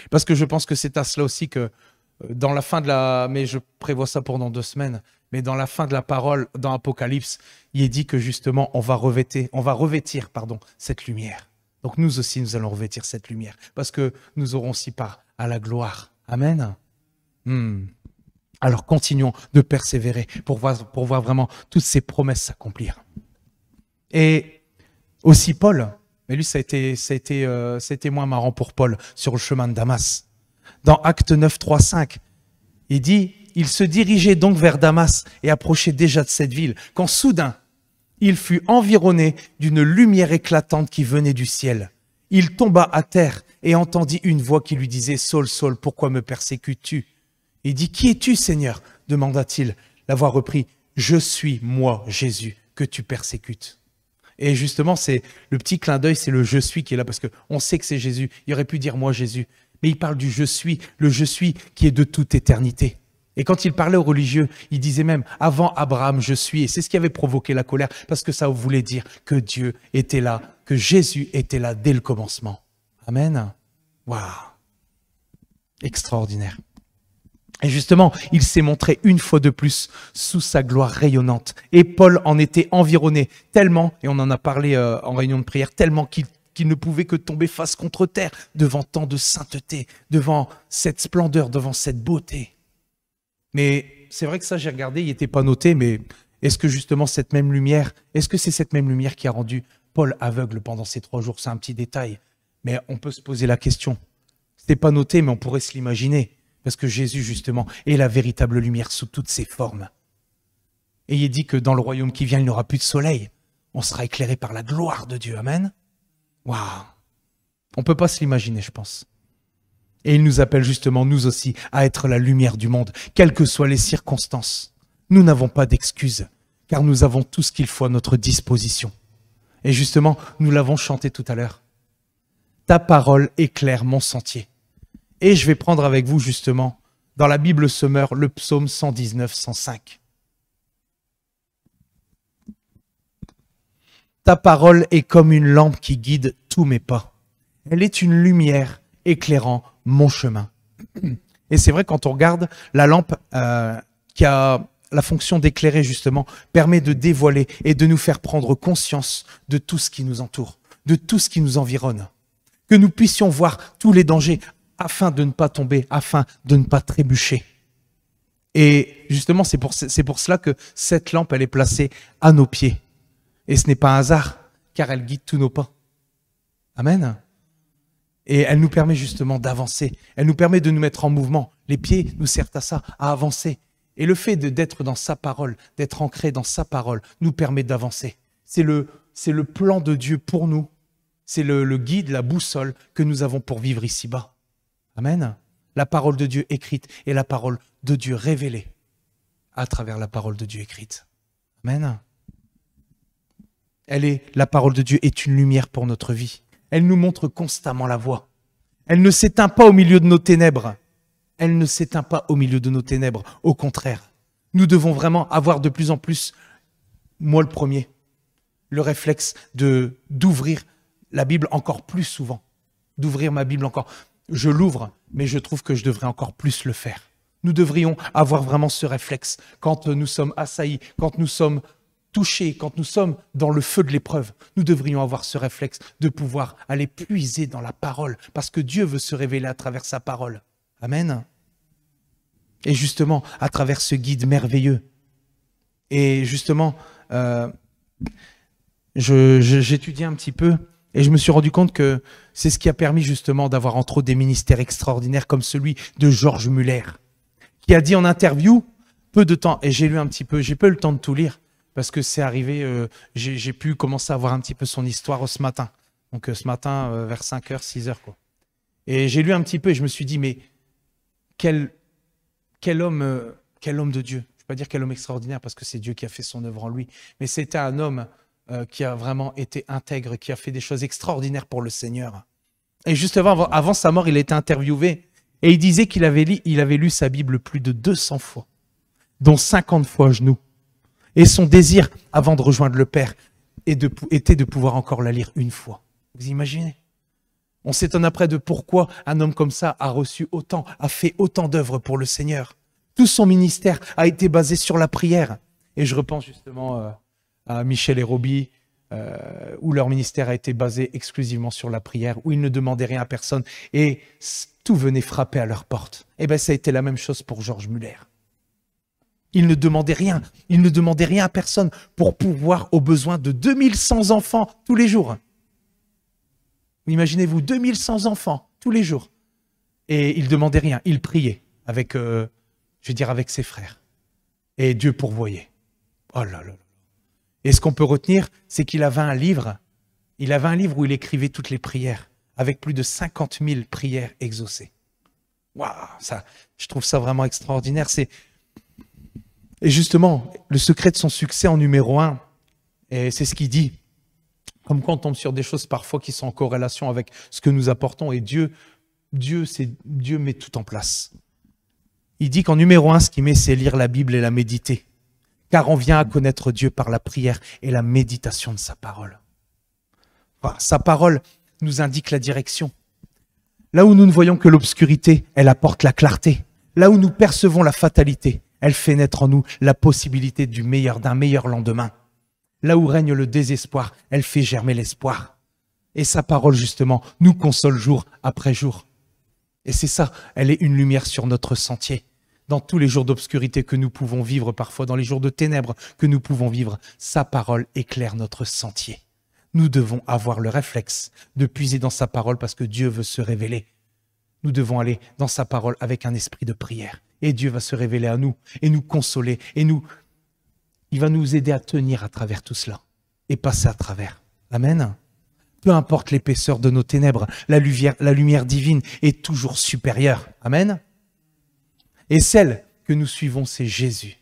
Parce que je pense que c'est à cela aussi que dans la fin de la... Mais je prévois ça pour dans 2 semaines. Mais dans la fin de la parole, dans Apocalypse, il est dit que justement, on va revêtir cette lumière. Donc nous aussi, nous allons revêtir cette lumière. Parce que nous aurons aussi part à la gloire. Amen. Alors continuons de persévérer pour voir vraiment toutes ces promesses s'accomplir. Et aussi Paul, mais lui ça a été moins marrant pour Paul sur le chemin de Damas. Dans Actes 9, 3, 5, il dit... Il se dirigeait donc vers Damas et approchait déjà de cette ville, quand soudain, il fut environné d'une lumière éclatante qui venait du ciel. Il tomba à terre et entendit une voix qui lui disait « Saul, Saul, pourquoi me persécutes-tu » Il dit « Qui es-tu, Seigneur » demanda-t-il. La voix reprit « Je suis moi, Jésus, que tu persécutes. » Et justement, c'est le petit clin d'œil, c'est le « je suis » qui est là, parce qu'on sait que c'est Jésus. Il aurait pu dire « moi, Jésus ». Mais il parle du « je suis », le « je suis » qui est de toute éternité. Et quand il parlait aux religieux, il disait même « Avant Abraham, je suis ». Et c'est ce qui avait provoqué la colère, parce que ça voulait dire que Dieu était là, que Jésus était là dès le commencement. Amen. Waouh. Extraordinaire. Et justement, il s'est montré une fois de plus sous sa gloire rayonnante. Et Paul en était environné tellement, et on en a parlé en réunion de prière, tellement qu'il ne pouvait que tomber face contre terre devant tant de sainteté, devant cette splendeur, devant cette beauté. Mais c'est vrai que ça, j'ai regardé, il n'était pas noté, mais est-ce que justement cette même lumière, est-ce que c'est cette même lumière qui a rendu Paul aveugle pendant ces 3 jours? C'est un petit détail, mais on peut se poser la question. Ce n'est pas noté, mais on pourrait se l'imaginer, parce que Jésus, justement, est la véritable lumière sous toutes ses formes. Et il est dit que dans le royaume qui vient, il n'y aura plus de soleil. On sera éclairé par la gloire de Dieu. Amen. Waouh. On ne peut pas se l'imaginer, je pense. Et il nous appelle justement, nous aussi, à être la lumière du monde, quelles que soient les circonstances. Nous n'avons pas d'excuses, car nous avons tout ce qu'il faut à notre disposition. Et justement, nous l'avons chanté tout à l'heure. Ta parole éclaire mon sentier. Et je vais prendre avec vous justement, dans la Bible Semeur, le psaume 119, 105. Ta parole est comme une lampe qui guide tous mes pas. Elle est une lumière éclairant mon chemin. Et c'est vrai, quand on regarde, la lampe qui a la fonction d'éclairer justement, permet de dévoiler et de nous faire prendre conscience de tout ce qui nous entoure, de tout ce qui nous environne. Que nous puissions voir tous les dangers afin de ne pas tomber, afin de ne pas trébucher. Et justement, c'est pour cela que cette lampe, elle est placée à nos pieds. Et ce n'est pas un hasard, car elle guide tous nos pas. Amen. Et elle nous permet justement d'avancer. Elle nous permet de nous mettre en mouvement. Les pieds nous servent à ça, à avancer. Et le fait d'être dans sa parole, d'être ancré dans sa parole, nous permet d'avancer. C'est le plan de Dieu pour nous. C'est le guide, la boussole que nous avons pour vivre ici-bas. Amen. La parole de Dieu écrite et la parole de Dieu révélée à travers la parole de Dieu écrite. Amen. La parole de Dieu est une lumière pour notre vie. Elle nous montre constamment la voie. Elle ne s'éteint pas au milieu de nos ténèbres. Elle ne s'éteint pas au milieu de nos ténèbres. Au contraire, nous devons vraiment avoir de plus en plus, le réflexe d'ouvrir la Bible encore plus souvent d'ouvrir ma Bible encore. Je l'ouvre, mais je trouve que je devrais encore plus le faire. Nous devrions avoir vraiment ce réflexe quand nous sommes assaillis, quand nous sommes touchés, quand nous sommes dans le feu de l'épreuve. Nous devrions avoir ce réflexe de pouvoir aller puiser dans la parole, parce que Dieu veut se révéler à travers sa parole. Amen. Et justement, à travers ce guide merveilleux. Et justement, j'étudiais un petit peu et je me suis rendu compte que c'est ce qui a permis justement d'avoir entre autres des ministères extraordinaires comme celui de George Muller, qui a dit en interview, peu de temps, et j'ai lu un petit peu, j'ai pas eu le temps de tout lire, parce que c'est arrivé, j'ai pu commencer à voir un petit peu son histoire ce matin. Donc ce matin, vers 5h, 6h, quoi. Et j'ai lu un petit peu et je me suis dit, mais quel homme de Dieu. Je ne vais pas dire quel homme extraordinaire parce que c'est Dieu qui a fait son œuvre en lui, mais c'était un homme qui a vraiment été intègre, qui a fait des choses extraordinaires pour le Seigneur. Et justement, avant sa mort, il a été interviewé et il disait qu'il avait lu sa Bible plus de 200 fois, dont 50 fois à genoux. Et son désir, avant de rejoindre le Père, était de pouvoir encore la lire une fois. Vous imaginez ? On s'étonne après de pourquoi un homme comme ça a reçu autant, a fait autant d'œuvres pour le Seigneur. Tout son ministère a été basé sur la prière. Et je repense justement à Michel et Roby, où leur ministère a été basé exclusivement sur la prière, où ils ne demandaient rien à personne et tout venait frapper à leur porte. Et bien ça a été la même chose pour George Muller. Il ne demandait rien à personne pour pourvoir aux besoins de 2100 enfants tous les jours. Imaginez-vous, 2100 enfants tous les jours. Et il ne demandait rien, il priait avec, avec ses frères. Et Dieu pourvoyait. Oh là là. Et ce qu'on peut retenir, c'est qu'il avait un livre. Il avait un livre où il écrivait toutes les prières, avec plus de 50 000 prières exaucées. Waouh, ça, je trouve ça vraiment extraordinaire. Et justement, le secret de son succès en numéro 1, et c'est ce qu'il dit, comme quand on tombe sur des choses parfois qui sont en corrélation avec ce que nous apportons, et Dieu met tout en place. Il dit qu'en numéro 1, ce qu'il met, c'est lire la Bible et la méditer. Car on vient à connaître Dieu par la prière et la méditation de sa parole. Enfin, sa parole nous indique la direction. Là où nous ne voyons que l'obscurité, elle apporte la clarté. Là où nous percevons la fatalité, elle fait naître en nous la possibilité d'un meilleur lendemain. Là où règne le désespoir, elle fait germer l'espoir. Et sa parole, justement, nous console jour après jour. Et c'est ça, elle est une lumière sur notre sentier. Dans tous les jours d'obscurité que nous pouvons vivre, parfois dans les jours de ténèbres que nous pouvons vivre, sa parole éclaire notre sentier. Nous devons avoir le réflexe de puiser dans sa parole parce que Dieu veut se révéler. Nous devons aller dans sa parole avec un esprit de prière. Et Dieu va se révéler à nous et nous consoler. Et il va nous aider à tenir à travers tout cela et passer à travers. Amen. Peu importe l'épaisseur de nos ténèbres, la lumière divine est toujours supérieure. Amen. Et celle que nous suivons, c'est Jésus.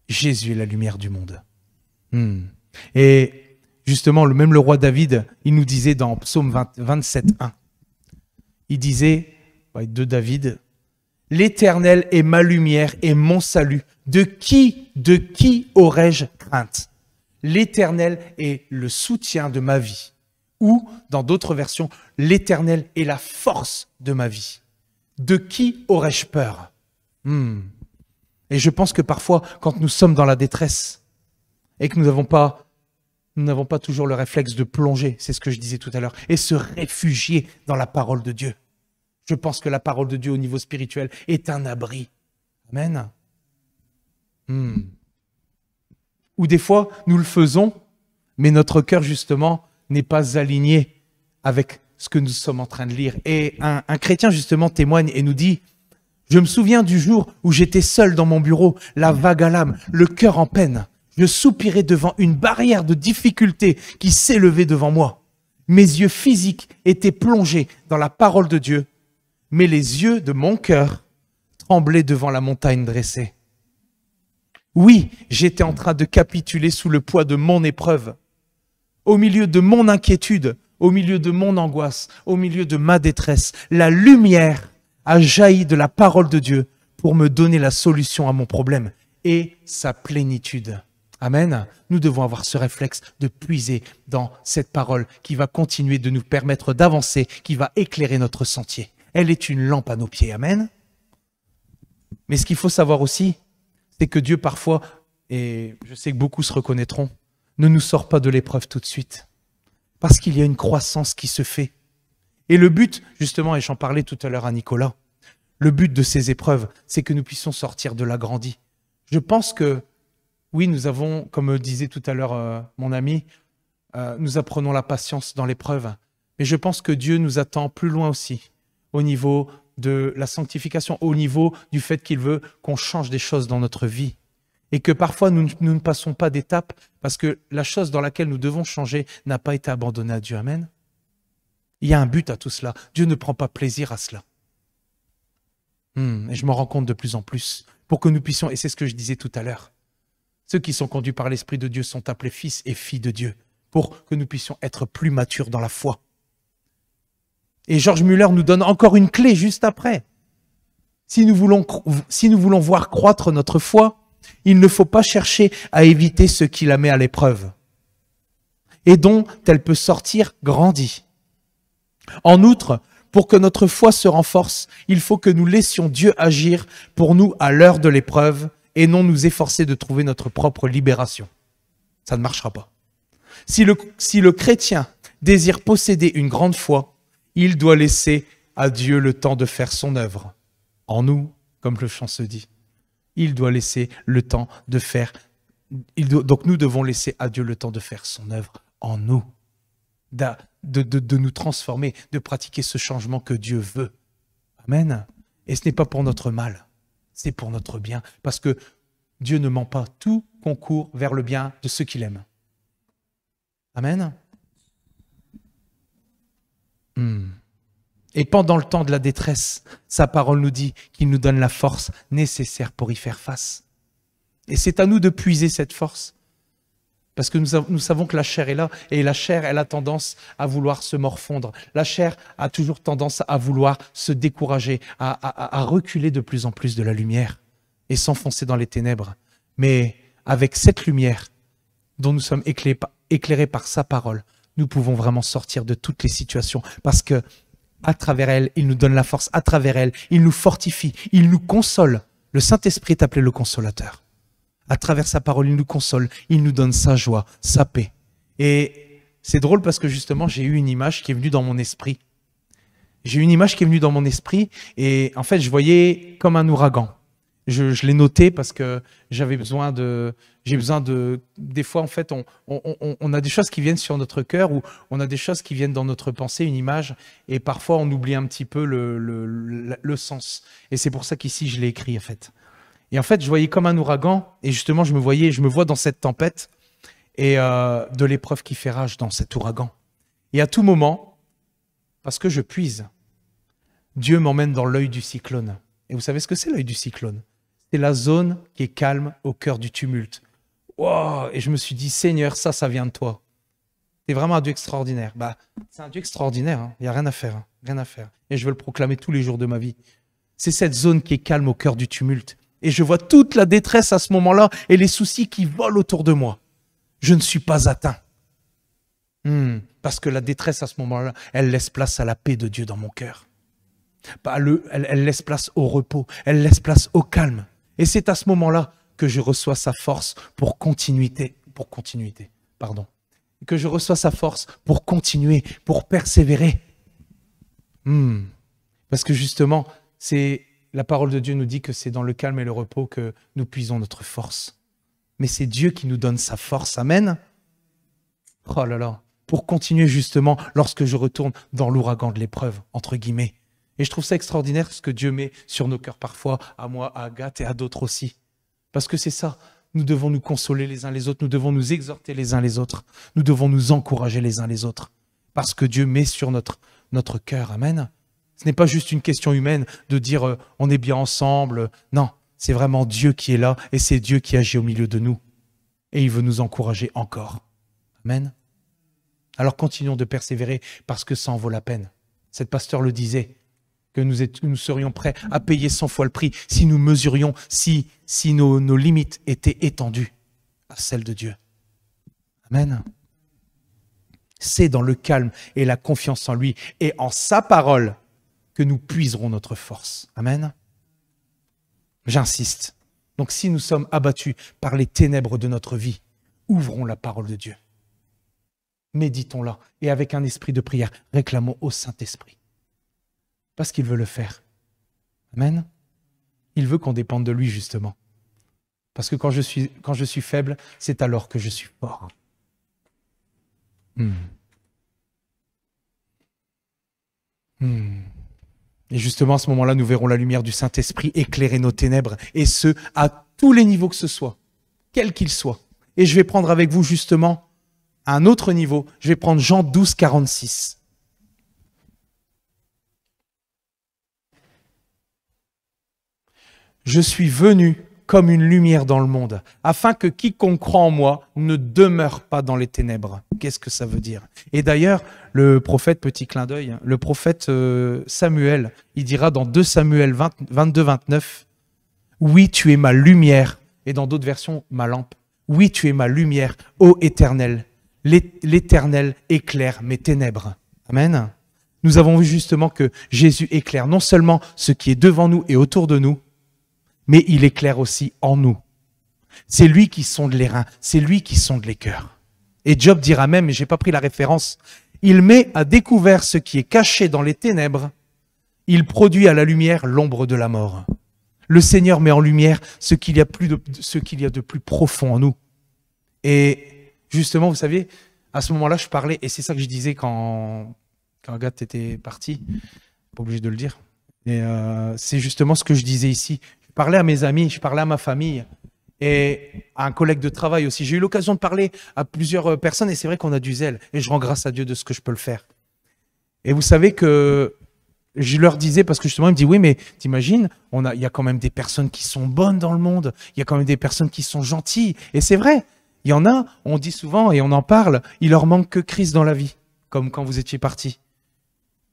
Jésus est la lumière du monde. Et justement, même le roi David, il nous disait dans Psaume 27:1, il disait, de David, « L'Éternel est ma lumière et mon salut. De qui aurais-je crainte? L'Éternel est le soutien de ma vie. » Ou, dans d'autres versions, « L'Éternel est la force de ma vie. De qui aurais-je peur ?» Et je pense que parfois, quand nous sommes dans la détresse et que nous n'avons pas toujours le réflexe de plonger, c'est ce que je disais tout à l'heure, et se réfugier dans la parole de Dieu. Je pense que la parole de Dieu au niveau spirituel est un abri. Amen. Ou des fois, nous le faisons, mais notre cœur, justement, n'est pas aligné avec ce que nous sommes en train de lire. Et un chrétien, justement, témoigne et nous dit, « Je me souviens du jour où j'étais seul dans mon bureau, la vague à l'âme, le cœur en peine. Je soupirais devant une barrière de difficulté qui s'élevait devant moi. Mes yeux physiques étaient plongés dans la parole de Dieu, mais les yeux de mon cœur tremblaient devant la montagne dressée. Oui, j'étais en train de capituler sous le poids de mon épreuve. Au milieu de mon inquiétude, au milieu de mon angoisse, au milieu de ma détresse, la lumière a jailli de la parole de Dieu pour me donner la solution à mon problème et sa plénitude. Amen. Nous devons avoir ce réflexe de puiser dans cette parole qui va continuer de nous permettre d'avancer, qui va éclairer notre sentier. Elle est une lampe à nos pieds. Amen. Mais ce qu'il faut savoir aussi, c'est que Dieu parfois, et je sais que beaucoup se reconnaîtront, ne nous sort pas de l'épreuve tout de suite. Parce qu'il y a une croissance qui se fait. Et le but, justement, et j'en parlais tout à l'heure à Nicolas, le but de ces épreuves, c'est que nous puissions sortir de l'agrandi. Je pense que, oui, nous avons, comme disait tout à l'heure mon ami, nous apprenons la patience dans l'épreuve. Mais je pense que Dieu nous attend plus loin aussi, au niveau de la sanctification, au niveau du fait qu'il veut qu'on change des choses dans notre vie. Et que parfois, nous ne passons pas d'étape parce que la chose dans laquelle nous devons changer n'a pas été abandonnée à Dieu. Amen. Il y a un but à tout cela. Dieu ne prend pas plaisir à cela. Et je m'en rends compte de plus en plus. Pour que nous puissions, et c'est ce que je disais tout à l'heure, ceux qui sont conduits par l'Esprit de Dieu sont appelés fils et filles de Dieu, pour que nous puissions être plus matures dans la foi. Et George Muller nous donne encore une clé juste après. Si nous voulons voir croître notre foi, il ne faut pas chercher à éviter ce qui la met à l'épreuve et dont elle peut sortir grandie. En outre, pour que notre foi se renforce, il faut que nous laissions Dieu agir pour nous à l'heure de l'épreuve et non nous efforcer de trouver notre propre libération. Ça ne marchera pas. Si le chrétien désire posséder une grande foi, il doit laisser à Dieu le temps de faire son œuvre. En nous, comme le chant se dit. Il doit laisser le temps de faire... Donc nous devons laisser à Dieu le temps de faire son œuvre en nous. De nous transformer, de pratiquer ce changement que Dieu veut. Amen. Et ce n'est pas pour notre mal, c'est pour notre bien. Parce que Dieu ne ment pas, tout concourt vers le bien de ceux qu'il aime. Amen. Et pendant le temps de la détresse, sa parole nous dit qu'il nous donne la force nécessaire pour y faire face. Et c'est à nous de puiser cette force. Parce que nous savons que la chair est là, et la chair, elle a tendance à vouloir se morfondre. La chair a toujours tendance à vouloir se décourager, à reculer de plus en plus de la lumière et s'enfoncer dans les ténèbres. Mais avec cette lumière dont nous sommes éclairés par sa parole, nous pouvons vraiment sortir de toutes les situations. Parce que à travers elle, il nous donne la force. À travers elle, il nous fortifie, il nous console. Le Saint-Esprit est appelé le consolateur. À travers sa parole, il nous console, il nous donne sa joie, sa paix. Et c'est drôle parce que justement, j'ai eu une image qui est venue dans mon esprit. J'ai eu une image qui est venue dans mon esprit et en fait, je voyais comme un ouragan. Je l'ai noté parce que j'ai besoin de... Des fois, en fait, on a des choses qui viennent sur notre cœur ou on a des choses qui viennent dans notre pensée, une image, et parfois, on oublie un petit peu le sens. Et c'est pour ça qu'ici, je l'ai écrit, en fait. Et en fait, je voyais comme un ouragan, et justement, je me vois dans cette tempête, et de l'épreuve qui fait rage dans cet ouragan. Et à tout moment, parce que je puise, Dieu m'emmène dans l'œil du cyclone. Et vous savez ce que c'est l'œil du cyclone? C'est la zone qui est calme au cœur du tumulte. Wow! Et je me suis dit, Seigneur, ça vient de toi. C'est vraiment un Dieu extraordinaire. C'est un Dieu extraordinaire, hein. Il n'y a rien à faire, hein. Rien à faire. Et je veux le proclamer tous les jours de ma vie. C'est cette zone qui est calme au cœur du tumulte. Et je vois toute la détresse à ce moment-là et les soucis qui volent autour de moi. Je ne suis pas atteint. Parce que la détresse à ce moment-là, elle laisse place à la paix de Dieu dans mon cœur. Elle laisse place au repos, elle laisse place au calme. Et c'est à ce moment-là que je reçois sa force pour continuité. Que je reçois sa force pour continuer, pour persévérer. Parce que justement, la parole de Dieu nous dit que c'est dans le calme et le repos que nous puisons notre force. Mais c'est Dieu qui nous donne sa force. Amen. Oh là là. Pour continuer justement lorsque je retourne dans l'ouragan de l'épreuve, entre guillemets. Et je trouve ça extraordinaire ce que Dieu met sur nos cœurs parfois, à moi, à Agathe et à d'autres aussi. Parce que c'est ça, nous devons nous consoler les uns les autres, nous devons nous exhorter les uns les autres, nous devons nous encourager les uns les autres. Parce que Dieu met sur notre cœur, amen. Ce n'est pas juste une question humaine de dire on est bien ensemble. Non, c'est vraiment Dieu qui est là et c'est Dieu qui agit au milieu de nous. Et il veut nous encourager encore. Amen. Alors continuons de persévérer parce que ça en vaut la peine. Cette pasteur le disait, que nous serions prêts à payer 100 fois le prix si nous mesurions, si nos limites étaient étendues à celle de Dieu. Amen. C'est dans le calme et la confiance en lui et en sa parole que nous puiserons notre force. Amen. J'insiste. Donc si nous sommes abattus par les ténèbres de notre vie, ouvrons la parole de Dieu. Méditons-la et avec un esprit de prière, réclamons au Saint-Esprit. Parce qu'il veut le faire. Amen. Il veut qu'on dépende de lui justement. Parce que quand je suis faible, c'est alors que je suis fort. Et justement, à ce moment-là, nous verrons la lumière du Saint-Esprit éclairer nos ténèbres, et ce, à tous les niveaux que ce soit, quel qu'il soit. Et je vais prendre avec vous justement un autre niveau. Je vais prendre Jean 12, 46. Je suis venu comme une lumière dans le monde, afin que quiconque croit en moi ne demeure pas dans les ténèbres. Qu'est-ce que ça veut dire? Et d'ailleurs, le prophète, petit clin d'œil, le prophète Samuel, il dira dans 2 Samuel 22, 29, « Oui, tu es ma lumière », et dans d'autres versions, « ma lampe ». « Oui, tu es ma lumière, ô Éternel. L'Éternel éclaire mes ténèbres. » Amen. Nous avons vu justement que Jésus éclaire non seulement ce qui est devant nous et autour de nous, mais il éclaire aussi en nous. C'est lui qui sonde les reins, c'est lui qui sonde les cœurs. Et Job dira même, et je n'ai pas pris la référence, il met à découvert ce qui est caché dans les ténèbres, il produit à la lumière l'ombre de la mort. Le Seigneur met en lumière ce qu'il y a de plus profond en nous. Et justement, vous savez, à ce moment-là, je parlais, et c'est ça que je disais quand Agathe était partie, pas obligé de le dire, et c'est justement ce que je disais ici. Je parlais à mes amis, je parlais à ma famille et à un collègue de travail aussi. J'ai eu l'occasion de parler à plusieurs personnes et c'est vrai qu'on a du zèle et je rends grâce à Dieu de ce que je peux le faire. Et vous savez que je leur disais, parce que justement, ils me disent, oui, mais t'imagines, il y a quand même des personnes qui sont bonnes dans le monde, il y a quand même des personnes qui sont gentilles. Et c'est vrai, il y en a, on dit souvent et on en parle, il leur manque que Christ dans la vie, comme quand vous étiez partis.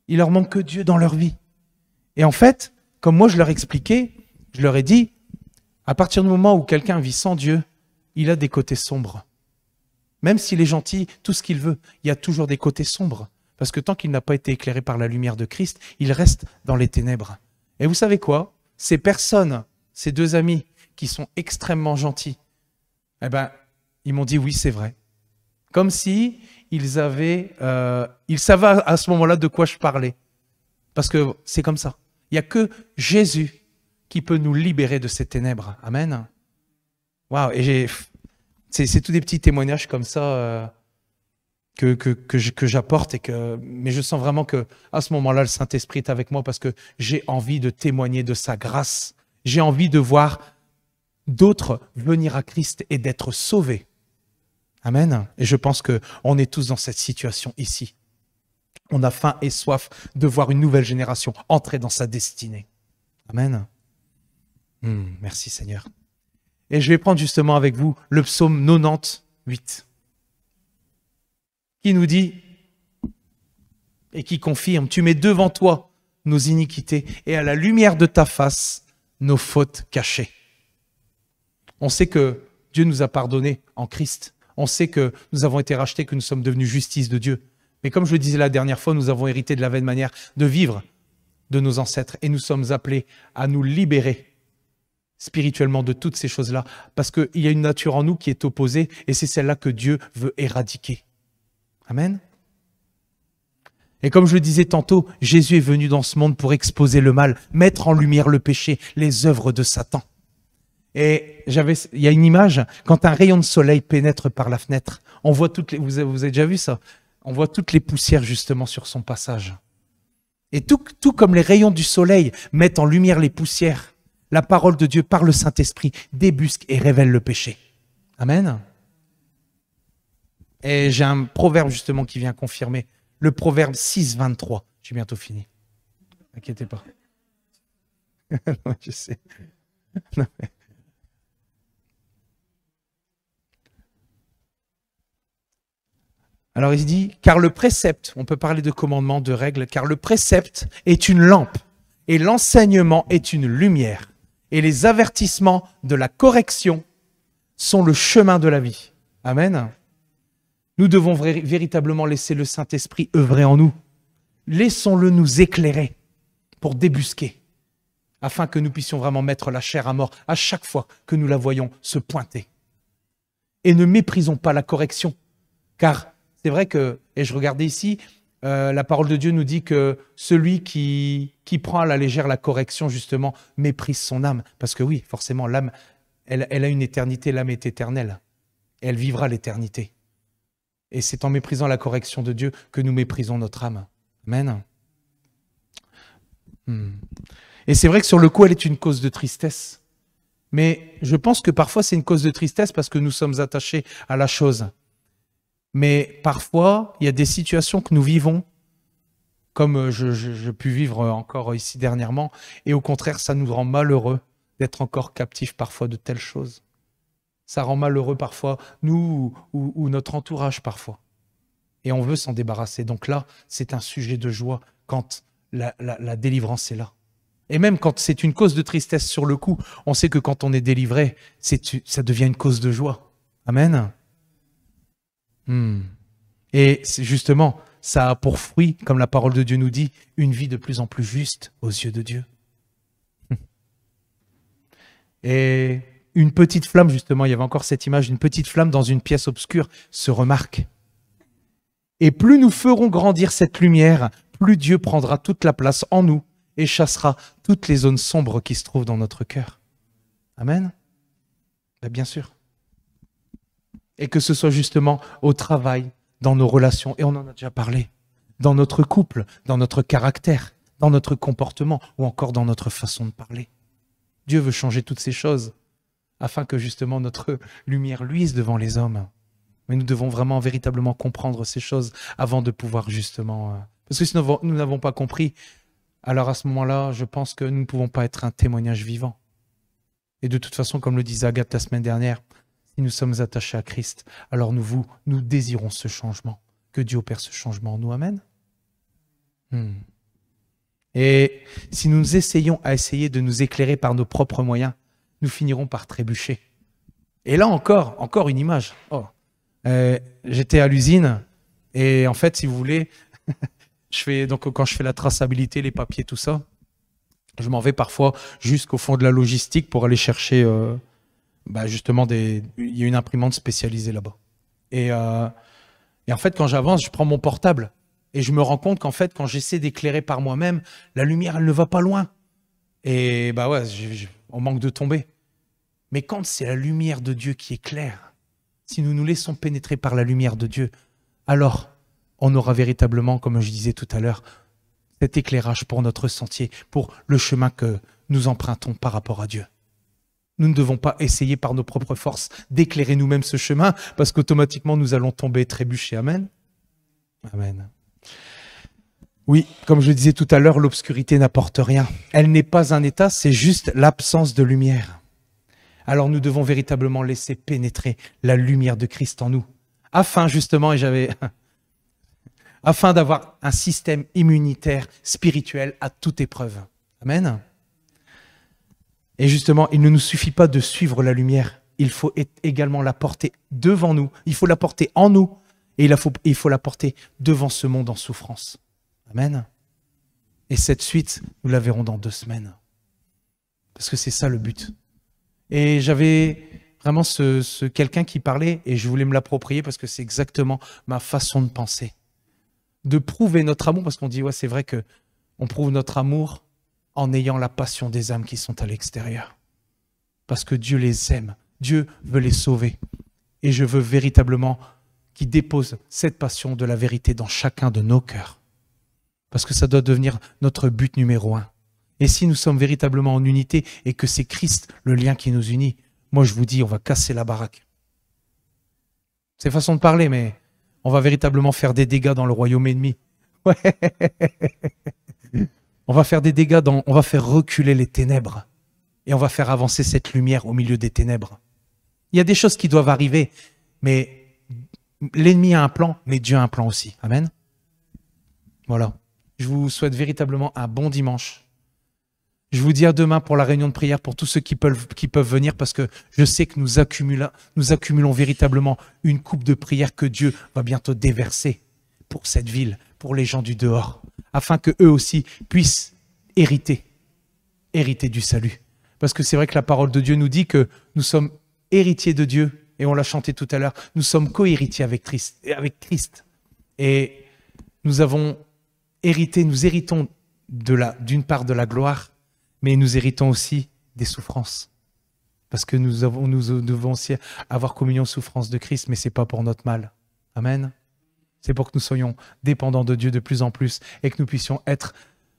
Il leur manque que Dieu dans leur vie. Et en fait, comme moi je leur expliquais, je leur ai dit, à partir du moment où quelqu'un vit sans Dieu, il a des côtés sombres. Même s'il est gentil, tout ce qu'il veut, il y a toujours des côtés sombres. Parce que tant qu'il n'a pas été éclairé par la lumière de Christ, il reste dans les ténèbres. Et vous savez quoi? Ces personnes, ces 2 amis qui sont extrêmement gentils, eh ben, ils m'ont dit oui, c'est vrai. Comme si ils savaient à ce moment-là de quoi je parlais. Parce que c'est comme ça. Il n'y a que Jésus qui peut nous libérer de ces ténèbres. Amen. Waouh. Et c'est tous des petits témoignages comme ça que j'apporte mais je sens vraiment que à ce moment-là, le Saint-Esprit est avec moi parce que j'ai envie de témoigner de sa grâce. J'ai envie de voir d'autres venir à Christ et d'être sauvés. Amen. Et je pense qu'on est tous dans cette situation ici. On a faim et soif de voir une nouvelle génération entrer dans sa destinée. Amen. Merci Seigneur. Et je vais prendre justement avec vous le psaume 98 qui nous dit et qui confirme, tu mets devant toi nos iniquités et à la lumière de ta face nos fautes cachées. On sait que Dieu nous a pardonné en Christ. On sait que nous avons été rachetés, que nous sommes devenus justice de Dieu. Mais comme je le disais la dernière fois, nous avons hérité de la vaine manière de vivre de nos ancêtres et nous sommes appelés à nous libérer spirituellement de toutes ces choses-là parce qu'il y a une nature en nous qui est opposée et c'est celle-là que Dieu veut éradiquer. Amen. Et comme je le disais tantôt, Jésus est venu dans ce monde pour exposer le mal, mettre en lumière le péché, les œuvres de Satan. Et il y a une image, quand un rayon de soleil pénètre par la fenêtre, on voit vous avez déjà vu ça? On voit toutes les poussières justement sur son passage. Et tout comme les rayons du soleil mettent en lumière les poussières, la parole de Dieu par le Saint-Esprit débusque et révèle le péché. Amen. Et j'ai un proverbe justement qui vient confirmer. Le proverbe 6, 23. J'ai bientôt fini. N'inquiétez pas. Non, je sais. Non, mais... Alors il dit, car le précepte, on peut parler de commandement, de règles, car le précepte est une lampe et l'enseignement est une lumière et les avertissements de la correction sont le chemin de la vie. Amen. Nous devons véritablement laisser le Saint-Esprit œuvrer en nous. Laissons-le nous éclairer pour débusquer, afin que nous puissions vraiment mettre la chair à mort à chaque fois que nous la voyons se pointer. Et ne méprisons pas la correction, car c'est vrai que, et je regardais ici, la parole de Dieu nous dit que celui qui prend à la légère la correction, justement, méprise son âme. Parce que oui, forcément, l'âme, elle a une éternité, l'âme est éternelle. Et elle vivra l'éternité. Et c'est en méprisant la correction de Dieu que nous méprisons notre âme. Amen. Et c'est vrai que sur le coup, elle est une cause de tristesse. Mais je pense que parfois, c'est une cause de tristesse parce que nous sommes attachés à la chose. Mais parfois, il y a des situations que nous vivons, comme j'ai pu vivre encore ici dernièrement, et au contraire, ça nous rend malheureux d'être encore captifs parfois de telles choses. Ça rend malheureux parfois, nous ou notre entourage parfois. Et on veut s'en débarrasser. Donc là, c'est un sujet de joie quand la délivrance est là. Et même quand c'est une cause de tristesse sur le coup, on sait que quand on est délivré, ça devient une cause de joie. Amen. Et c'est justement, ça a pour fruit, comme la parole de Dieu nous dit, une vie de plus en plus juste aux yeux de Dieu. Et une petite flamme, justement, il y avait encore cette image, une petite flamme dans une pièce obscure se remarque. Et plus nous ferons grandir cette lumière, plus Dieu prendra toute la place en nous et chassera toutes les zones sombres qui se trouvent dans notre cœur. Amen. Bien sûr. Et que ce soit justement au travail, dans nos relations, et on en a déjà parlé, dans notre couple, dans notre caractère, dans notre comportement, ou encore dans notre façon de parler. Dieu veut changer toutes ces choses, afin que justement notre lumière luise devant les hommes. Mais nous devons vraiment véritablement comprendre ces choses avant de pouvoir justement... Parce que si nous n'avons pas compris, alors à ce moment-là, je pense que nous ne pouvons pas être un témoignage vivant. Et de toute façon, comme le disait Agathe la semaine dernière, si nous sommes attachés à Christ, alors nous désirons ce changement. Que Dieu opère ce changement en nous. Amen. Et si nous essayons de nous éclairer par nos propres moyens, nous finirons par trébucher. Et là encore une image. J'étais à l'usine et en fait, si vous voulez, quand je fais la traçabilité, les papiers, tout ça, je m'en vais parfois jusqu'au fond de la logistique pour aller chercher justement il y a une imprimante spécialisée là-bas. Et en fait, quand j'avance, je prends mon portable et je me rends compte qu'en fait, quand j'essaie d'éclairer par moi-même, la lumière, elle ne va pas loin. Et on manque de tomber. Mais quand c'est la lumière de Dieu qui éclaire, si nous nous laissons pénétrer par la lumière de Dieu, alors on aura véritablement, comme je disais tout à l'heure, cet éclairage pour notre sentier, pour le chemin que nous empruntons par rapport à Dieu. Nous ne devons pas essayer par nos propres forces d'éclairer nous-mêmes ce chemin, parce qu'automatiquement nous allons tomber et trébucher. Amen. Amen. Oui, comme je disais tout à l'heure, l'obscurité n'apporte rien. Elle n'est pas un état, c'est juste l'absence de lumière. Alors nous devons véritablement laisser pénétrer la lumière de Christ en nous, afin justement, afin d'avoir un système immunitaire, spirituel à toute épreuve. Amen. Et justement, il ne nous suffit pas de suivre la lumière, il faut également la porter devant nous, il faut la porter en nous, et il faut la porter devant ce monde en souffrance. Amen. Et cette suite, nous la verrons dans 2 semaines. Parce que c'est ça le but. Et j'avais vraiment ce quelqu'un qui parlait, et je voulais me l'approprier parce que c'est exactement ma façon de penser. De prouver notre amour, parce qu'on dit, ouais, c'est vrai qu'on prouve notre amour en ayant la passion des âmes qui sont à l'extérieur. Parce que Dieu les aime, Dieu veut les sauver. Et je veux véritablement qu'il dépose cette passion de la vérité dans chacun de nos cœurs. Parce que ça doit devenir notre but numéro 1. Et si nous sommes véritablement en unité et que c'est Christ le lien qui nous unit, moi je vous dis, on va casser la baraque. C'est façon de parler, mais on va véritablement faire des dégâts dans le royaume ennemi. Ouais. On va faire des dégâts, on va faire reculer les ténèbres. Et on va faire avancer cette lumière au milieu des ténèbres. Il y a des choses qui doivent arriver, mais l'ennemi a un plan, mais Dieu a un plan aussi. Amen. Voilà. Je vous souhaite véritablement un bon dimanche. Je vous dis à demain pour la réunion de prière, pour tous ceux qui peuvent venir, parce que je sais que nous accumulons véritablement une coupe de prière que Dieu va bientôt déverser pour cette ville, pour les gens du dehors, afin que eux aussi puissent hériter du salut. Parce que c'est vrai que la parole de Dieu nous dit que nous sommes héritiers de Dieu, et on l'a chanté tout à l'heure, nous sommes co-héritiers avec Christ. Et nous avons hérité, nous héritons d'une part de la gloire, mais nous héritons aussi des souffrances. Parce que nous devons aussi avoir communion aux souffrances de Christ, mais ce n'est pas pour notre mal. Amen. C'est pour que nous soyons dépendants de Dieu de plus en plus et que nous puissions être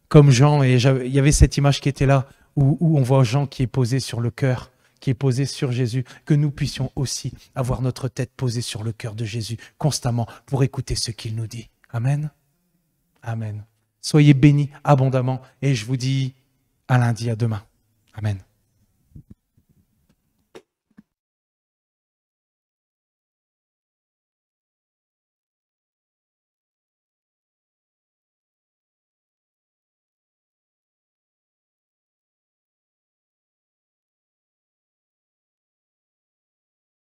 comme Jean. Et il y avait cette image qui était là, où on voit Jean qui est posé sur le cœur, qui est posé sur Jésus, que nous puissions aussi avoir notre tête posée sur le cœur de Jésus constamment pour écouter ce qu'il nous dit. Amen. Amen. Soyez bénis abondamment et je vous dis à lundi, à demain. Amen.